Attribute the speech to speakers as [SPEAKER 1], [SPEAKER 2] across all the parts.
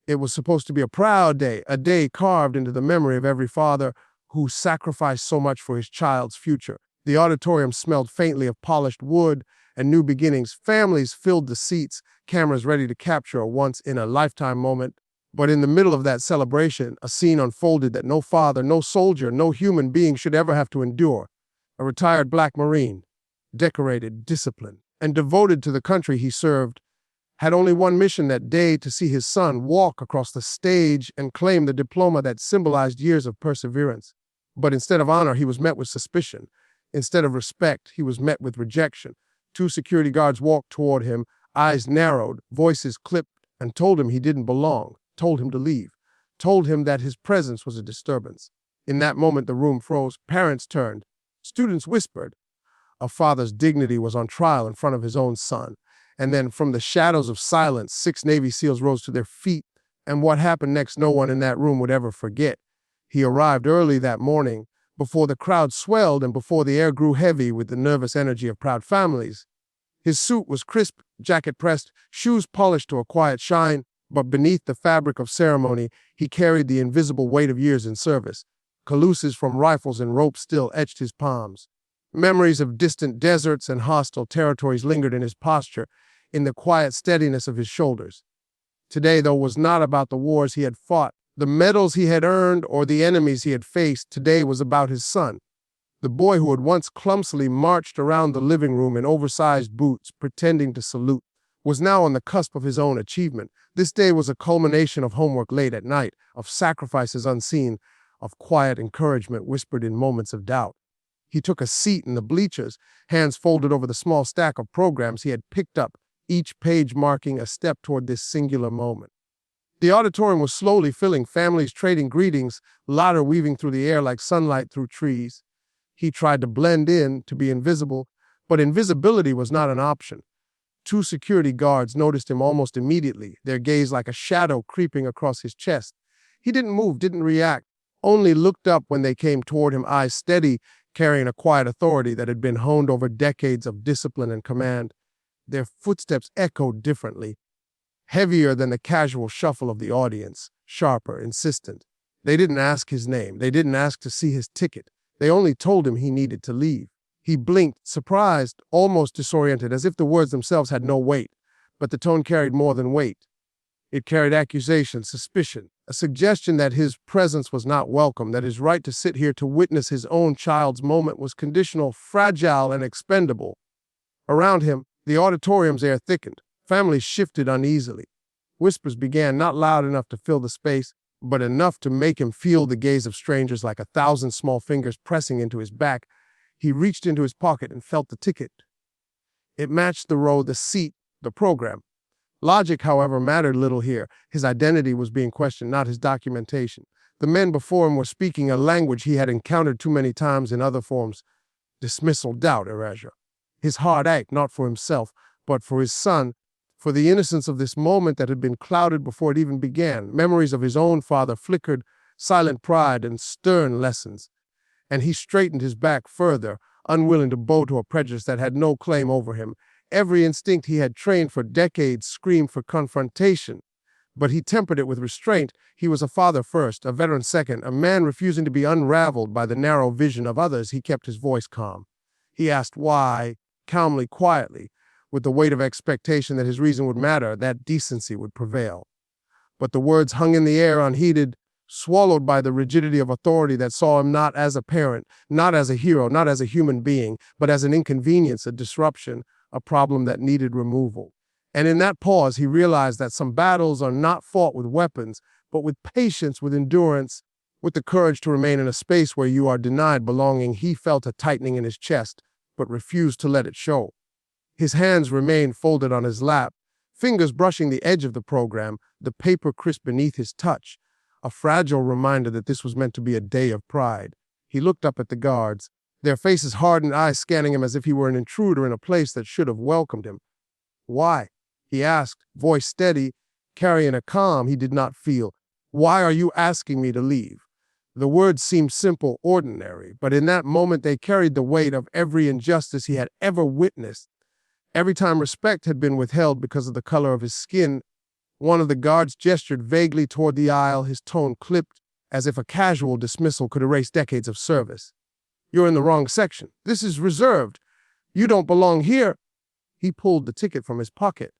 [SPEAKER 1] It was supposed to be a proud day, a day carved into the memory of every father who sacrificed so much for his child's future. The auditorium smelled faintly of polished wood and new beginnings. Families filled the seats, cameras ready to capture a once-in-a-lifetime moment. But in the middle of that celebration, a scene unfolded that no father, no soldier, no human being should ever have to endure. A retired black Marine, decorated, disciplined, and devoted to the country he served, had only one mission that day: to see his son walk across the stage and claim the diploma that symbolized years of perseverance. But instead of honor, he was met with suspicion. Instead of respect, he was met with rejection. 2 security guards walked toward him, eyes narrowed, voices clipped, and told him he didn't belong, told him to leave, told him that his presence was a disturbance. In that moment, the room froze. Parents turned. Students whispered. A father's dignity was on trial in front of his own son. And then, from the shadows of silence, 6 Navy SEALs rose to their feet, and what happened next no one in that room would ever forget. He arrived early that morning, before the crowd swelled and before the air grew heavy with the nervous energy of proud families. His suit was crisp, jacket pressed, shoes polished to a quiet shine, but beneath the fabric of ceremony, he carried the invisible weight of years in service. Caluses from rifles and ropes still etched his palms. Memories of distant deserts and hostile territories lingered in his posture, in the quiet steadiness of his shoulders. Today, though, was not about the wars he had fought, the medals he had earned, or the enemies he had faced. Today was about his son. The boy who had once clumsily marched around the living room in oversized boots, pretending to salute, was now on the cusp of his own achievement. This day was a culmination of homework late at night, of sacrifices unseen, of quiet encouragement whispered in moments of doubt. He took a seat in the bleachers, hands folded over the small stack of programs he had picked up, each page marking a step toward this singular moment. The auditorium was slowly filling, families trading greetings, laughter weaving through the air like sunlight through trees. He tried to blend in, to be invisible, but invisibility was not an option. 2 security guards noticed him almost immediately, their gaze like a shadow creeping across his chest. He didn't move, didn't react, only looked up when they came toward him, eyes steady, carrying a quiet authority that had been honed over decades of discipline and command. Their footsteps echoed differently, heavier than the casual shuffle of the audience, sharper, insistent. They didn't ask his name. They didn't ask to see his ticket. They only told him he needed to leave. He blinked, surprised, almost disoriented, as if the words themselves had no weight. But the tone carried more than weight. It carried accusation, suspicion, a suggestion that his presence was not welcome, that his right to sit here to witness his own child's moment was conditional, fragile, and expendable. Around him, the auditorium's air thickened. Families shifted uneasily. Whispers began, not loud enough to fill the space, but enough to make him feel the gaze of strangers like 1,000 small fingers pressing into his back. He reached into his pocket and felt the ticket. It matched the row, the seat, the program. Logic, however, mattered little here. His identity was being questioned, not his documentation. The men before him were speaking a language he had encountered too many times in other forms. Dismissal, doubt, erasure. His heart ached, not for himself, but for his son, for the innocence of this moment that had been clouded before it even began. Memories of his own father flickered, silent pride and stern lessons. And he straightened his back further, unwilling to bow to a prejudice that had no claim over him. Every instinct he had trained for decades screamed for confrontation, but he tempered it with restraint. He was a father first, a veteran second, a man refusing to be unraveled by the narrow vision of others. He kept his voice calm. He asked why, calmly, quietly, with the weight of expectation that his reason would matter, that decency would prevail. But the words hung in the air unheeded, swallowed by the rigidity of authority that saw him not as a parent, not as a hero, not as a human being, but as an inconvenience, a disruption, a problem that needed removal. And in that pause, he realized that some battles are not fought with weapons, but with patience, with endurance, with the courage to remain in a space where you are denied belonging. He felt a tightening in his chest, but refused to let it show. His hands remained folded on his lap, fingers brushing the edge of the program, the paper crisp beneath his touch, a fragile reminder that this was meant to be a day of pride. He looked up at the guards, their faces hardened, eyes scanning him as if he were an intruder in a place that should have welcomed him. Why? He asked, voice steady, carrying a calm he did not feel. Why are you asking me to leave? The words seemed simple, ordinary, but in that moment they carried the weight of every injustice he had ever witnessed. Every time respect had been withheld because of the color of his skin, One of the guards gestured vaguely toward the aisle, his tone clipped, as if a casual dismissal could erase decades of service. "You're in the wrong section. This is reserved. You don't belong here." He pulled the ticket from his pocket,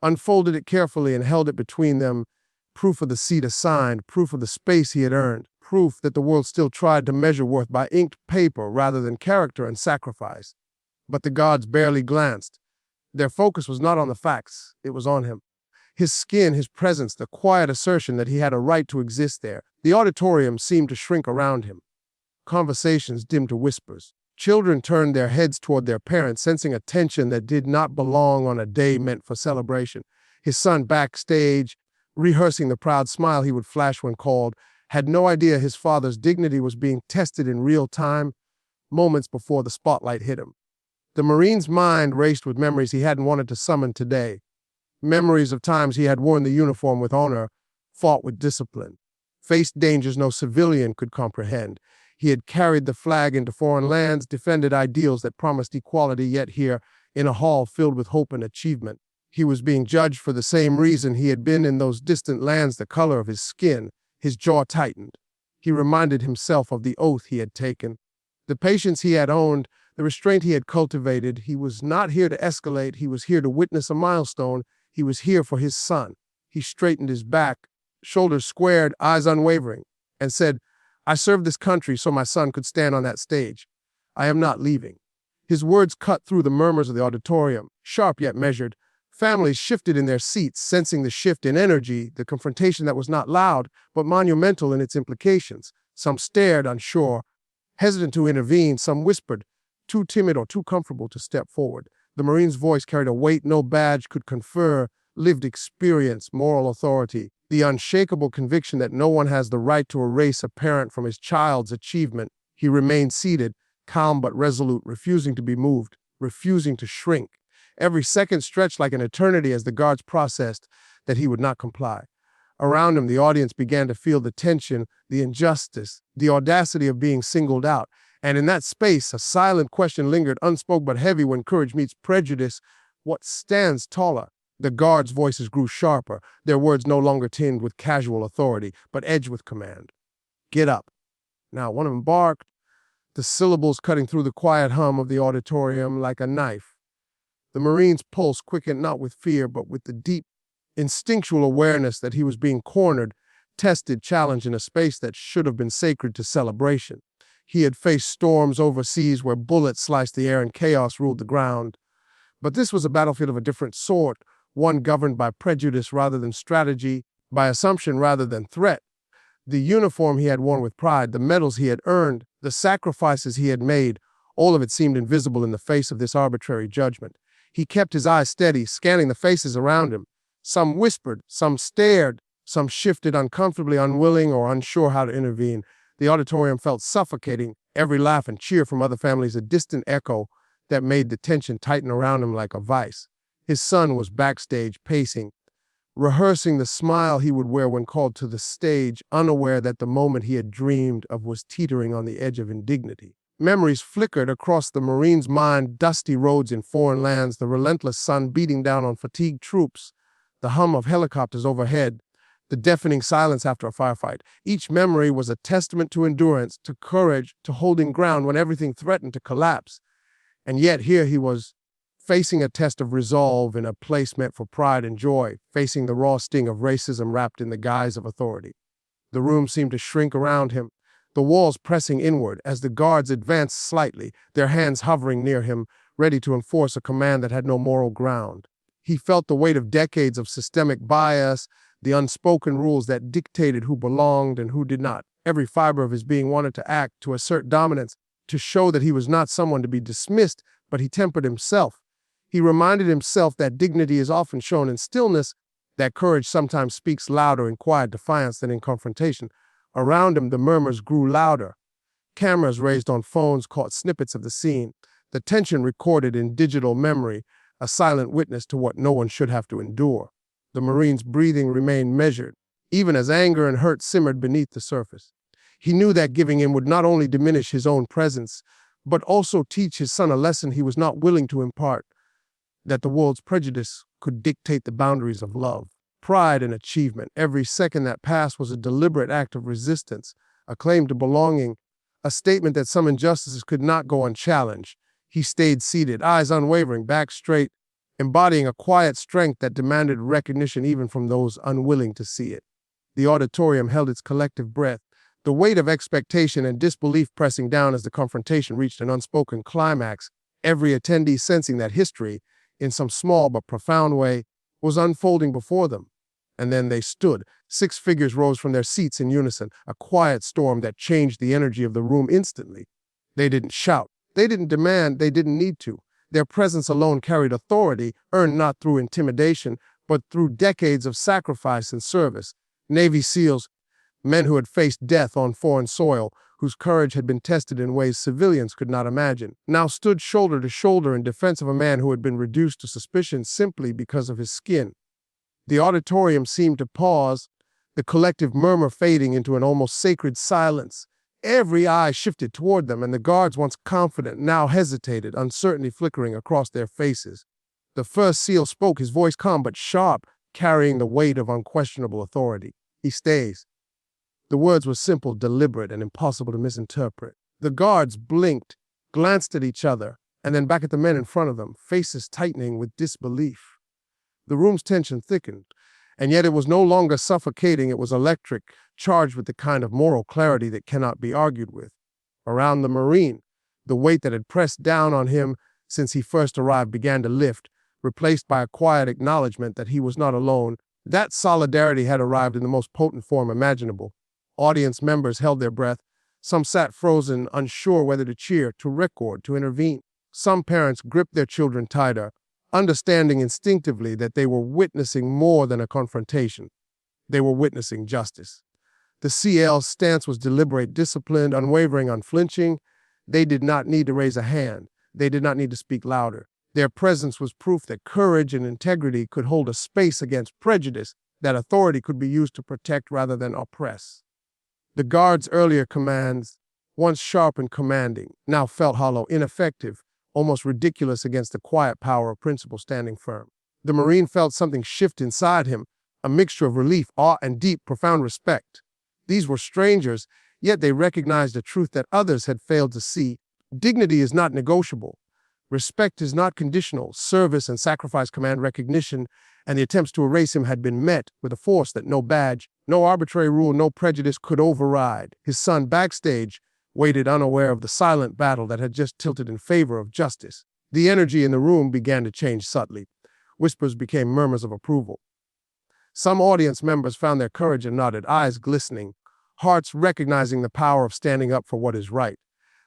[SPEAKER 1] unfolded it carefully, and held it between them, proof of the seat assigned, proof of the space he had earned, proof that the world still tried to measure worth by inked paper rather than character and sacrifice. But the guards barely glanced. Their focus was not on the facts, it was on him. His skin, his presence, the quiet assertion that he had a right to exist there. The auditorium seemed to shrink around him. Conversations dimmed to whispers. Children turned their heads toward their parents, sensing a tension that did not belong on a day meant for celebration. His son, backstage, rehearsing the proud smile he would flash when called, had no idea his father's dignity was being tested in real time, moments before the spotlight hit him. The Marine's mind raced with memories he hadn't wanted to summon today. Memories of times he had worn the uniform with honor, fought with discipline, faced dangers no civilian could comprehend. He had carried the flag into foreign lands, defended ideals that promised equality, yet here, in a hall filled with hope and achievement, he was being judged for the same reason he had been in those distant lands, the color of his skin. His jaw tightened. He reminded himself of the oath he had taken, the patience he had owned, the restraint he had cultivated. He was not here to escalate. He was here to witness a milestone. He was here for his son. He straightened his back, shoulders squared, eyes unwavering, and said, "I served this country so my son could stand on that stage. I am not leaving." His words cut through the murmurs of the auditorium, sharp yet measured. Families shifted in their seats, sensing the shift in energy, the confrontation that was not loud, but monumental in its implications. Some stared, unsure, hesitant to intervene. Some whispered, too timid or too comfortable to step forward. The Marine's voice carried a weight no badge could confer, lived experience, moral authority, the unshakable conviction that no one has the right to erase a parent from his child's achievement. He remained seated, calm but resolute, refusing to be moved, refusing to shrink. Every second stretched like an eternity as the guards processed that he would not comply. Around him, the audience began to feel the tension, the injustice, the audacity of being singled out. And in that space, a silent question lingered, unspoken but heavy. When courage meets prejudice, what stands taller? The guards' voices grew sharper, their words no longer tinged with casual authority, but edged with command. "Get up." Now one of them barked, the syllables cutting through the quiet hum of the auditorium like a knife. The Marine's pulse quickened not with fear, but with the deep, instinctual awareness that he was being cornered, tested, challenged in a space that should have been sacred to celebration. He had faced storms overseas where bullets sliced the air and chaos ruled the ground. But this was a battlefield of a different sort, one governed by prejudice rather than strategy, by assumption rather than threat. The uniform he had worn with pride, the medals he had earned, the sacrifices he had made, all of it seemed invisible in the face of this arbitrary judgment. He kept his eyes steady, scanning the faces around him. Some whispered, some stared, some shifted uncomfortably, unwilling or unsure how to intervene. The auditorium felt suffocating, every laugh and cheer from other families a distant echo that made the tension tighten around him like a vice. His son was backstage, pacing, rehearsing the smile he would wear when called to the stage, unaware that the moment he had dreamed of was teetering on the edge of indignity. Memories flickered across the Marine's mind, dusty roads in foreign lands, the relentless sun beating down on fatigued troops, the hum of helicopters overhead, the deafening silence after a firefight. Each memory was a testament to endurance, to courage, to holding ground when everything threatened to collapse. And yet here he was, facing a test of resolve in a place meant for pride and joy, facing the raw sting of racism wrapped in the guise of authority. The room seemed to shrink around him, the walls pressing inward as the guards advanced slightly, their hands hovering near him, ready to enforce a command that had no moral ground. He felt the weight of decades of systemic bias, the unspoken rules that dictated who belonged and who did not. Every fiber of his being wanted to act, to assert dominance, to show that he was not someone to be dismissed, but he tempered himself. He reminded himself that dignity is often shown in stillness, that courage sometimes speaks louder in quiet defiance than in confrontation. Around him, the murmurs grew louder. Cameras raised on phones caught snippets of the scene, the tension recorded in digital memory, a silent witness to what no one should have to endure. The Marine's breathing remained measured, even as anger and hurt simmered beneath the surface. He knew that giving in would not only diminish his own presence, but also teach his son a lesson he was not willing to impart, that the world's prejudice could dictate the boundaries of love. pride in achievement. Every second that passed was a deliberate act of resistance, a claim to belonging, a statement that some injustices could not go unchallenged. He stayed seated, eyes unwavering, back straight, embodying a quiet strength that demanded recognition even from those unwilling to see it. The auditorium held its collective breath, the weight of expectation and disbelief pressing down as the confrontation reached an unspoken climax, every attendee sensing that history, in some small but profound way, was unfolding before them. And then they stood. 6 figures rose from their seats in unison, a quiet storm that changed the energy of the room instantly. They didn't shout. They didn't demand. They didn't need to. Their presence alone carried authority, earned not through intimidation, but through decades of sacrifice and service. Navy SEALs, men who had faced death on foreign soil, whose courage had been tested in ways civilians could not imagine, now stood shoulder to shoulder in defense of a man who had been reduced to suspicion simply because of his skin. The auditorium seemed to pause, the collective murmur fading into an almost sacred silence. Every eye shifted toward them, and the guards, once confident, now hesitated, uncertainty flickering across their faces. The first SEAL spoke, his voice calm but sharp, carrying the weight of unquestionable authority. "He stays." The words were simple, deliberate, and impossible to misinterpret. The guards blinked, glanced at each other, and then back at the men in front of them, faces tightening with disbelief. The room's tension thickened, and yet it was no longer suffocating, it was electric, charged with the kind of moral clarity that cannot be argued with. Around the Marine, the weight that had pressed down on him since he first arrived began to lift, replaced by a quiet acknowledgement that he was not alone. That solidarity had arrived in the most potent form imaginable. Audience members held their breath. Some sat frozen, unsure whether to cheer, to record, to intervene. Some parents gripped their children tighter, understanding instinctively that they were witnessing more than a confrontation. They were witnessing justice. The CL's stance was deliberate, disciplined, unwavering, unflinching. They did not need to raise a hand. They did not need to speak louder. Their presence was proof that courage and integrity could hold a space against prejudice, that authority could be used to protect rather than oppress. The guards' earlier commands, once sharp and commanding, now felt hollow, ineffective, almost ridiculous against the quiet power of principle standing firm. The Marine felt something shift inside him, a mixture of relief, awe, and deep, profound respect. These were strangers, yet they recognized a truth that others had failed to see. Dignity is not negotiable. Respect is not conditional. Service and sacrifice command recognition, and the attempts to erase him had been met with a force that no badge, no arbitrary rule, no prejudice could override. His son, backstage, waited unaware of the silent battle that had just tilted in favor of justice. The energy in the room began to change subtly. Whispers became murmurs of approval. Some audience members found their courage and nodded, eyes glistening, hearts recognizing the power of standing up for what is right.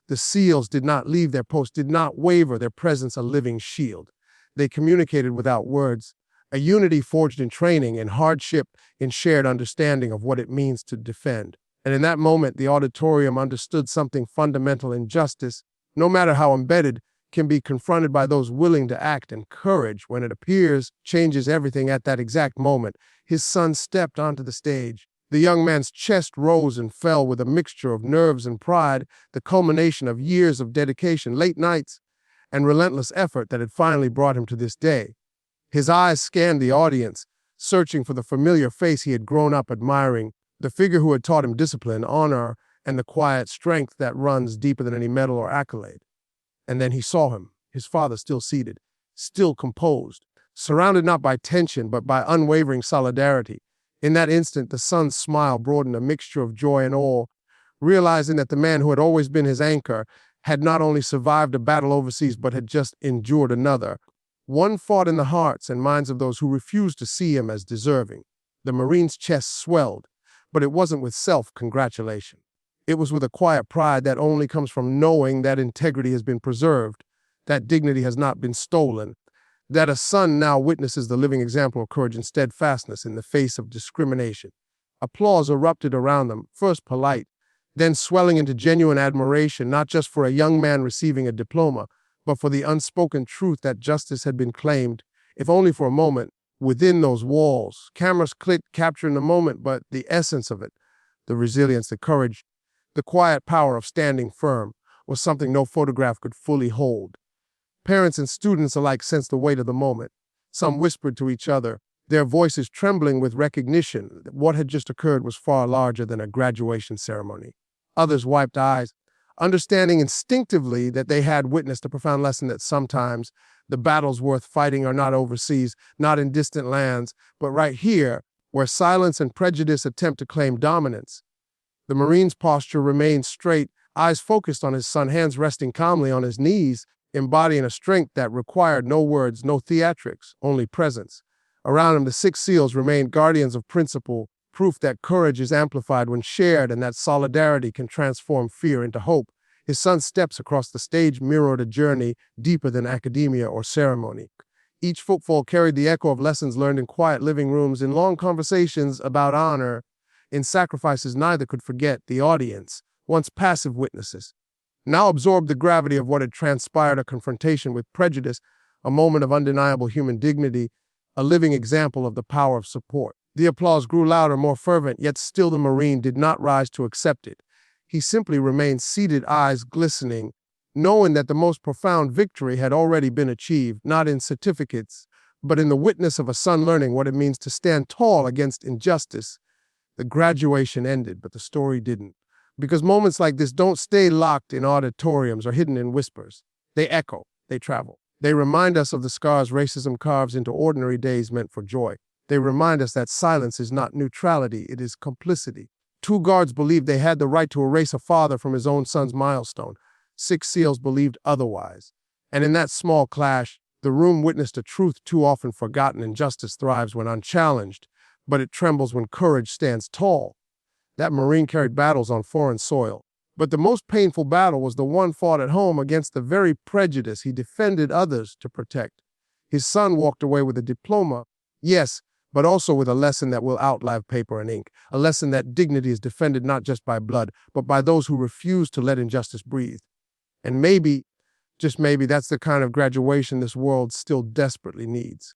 [SPEAKER 1] The SEALs did not leave their post, did not waver, their presence a living shield. They communicated without words, a unity forged in training, in hardship, in shared understanding of what it means to defend. And in that moment, the auditorium understood something fundamental: in justice, no matter how embedded, can be confronted by those willing to act, and courage, when it appears, changes everything. At that exact moment, his son stepped onto the stage. The young man's chest rose and fell with a mixture of nerves and pride, the culmination of years of dedication, late nights, and relentless effort that had finally brought him to this day. His eyes scanned the audience, searching for the familiar face he had grown up admiring, the figure who had taught him discipline, honor, and the quiet strength that runs deeper than any medal or accolade. And then he saw him, his father, still seated, still composed, surrounded not by tension but by unwavering solidarity. In that instant, the son's smile broadened, a mixture of joy and awe, realizing that the man who had always been his anchor had not only survived a battle overseas but had just endured another, one fought in the hearts and minds of those who refused to see him as deserving. The Marine's chest swelled, but it wasn't with self-congratulation. It was with a quiet pride that only comes from knowing that integrity has been preserved, that dignity has not been stolen, that a son now witnesses the living example of courage and steadfastness in the face of discrimination. Applause erupted around them, first polite, then swelling into genuine admiration, not just for a young man receiving a diploma, but for the unspoken truth that justice had been claimed, if only for a moment, within those walls. Cameras clicked, capturing the moment, but the essence of it, the resilience, the courage, the quiet power of standing firm, was something no photograph could fully hold. Parents and students alike sensed the weight of the moment. Some whispered to each other, their voices trembling with recognition that what had just occurred was far larger than a graduation ceremony. Others wiped eyes, understanding instinctively that they had witnessed a profound lesson that sometimes the battles worth fighting are not overseas, not in distant lands, but right here, where silence and prejudice attempt to claim dominance. The Marine's posture remained straight, eyes focused on his son, hands resting calmly on his knees, embodying a strength that required no words, no theatrics, only presence. Around him, the 6 SEALs remained guardians of principle, proof that courage is amplified when shared and that solidarity can transform fear into hope. His son's steps across the stage mirrored a journey deeper than academia or ceremony. Each footfall carried the echo of lessons learned in quiet living rooms, in long conversations about honor, in sacrifices neither could forget. The audience, once passive witnesses, now absorbed the gravity of what had transpired, a confrontation with prejudice, a moment of undeniable human dignity, a living example of the power of support. The applause grew louder, more fervent, yet still the Marine did not rise to accept it. He simply remained seated, eyes glistening, knowing that the most profound victory had already been achieved, not in certificates, but in the witness of a son learning what it means to stand tall against injustice. The graduation ended, but the story didn't. Because moments like this don't stay locked in auditoriums or hidden in whispers. They echo, they travel. They remind us of the scars racism carves into ordinary days meant for joy. They remind us that silence is not neutrality, it is complicity. 2 guards believed they had the right to erase a father from his own son's milestone. 6 SEALs believed otherwise. And in that small clash, the room witnessed a truth too often forgotten: injustice thrives when unchallenged, but it trembles when courage stands tall. That Marine carried battles on foreign soil, but the most painful battle was the one fought at home against the very prejudice he defended others to protect. His son walked away with a diploma, yes, but also with a lesson that will outlive paper and ink, a lesson that dignity is defended not just by blood, but by those who refuse to let injustice breathe. And maybe, just maybe, that's the kind of graduation this world still desperately needs.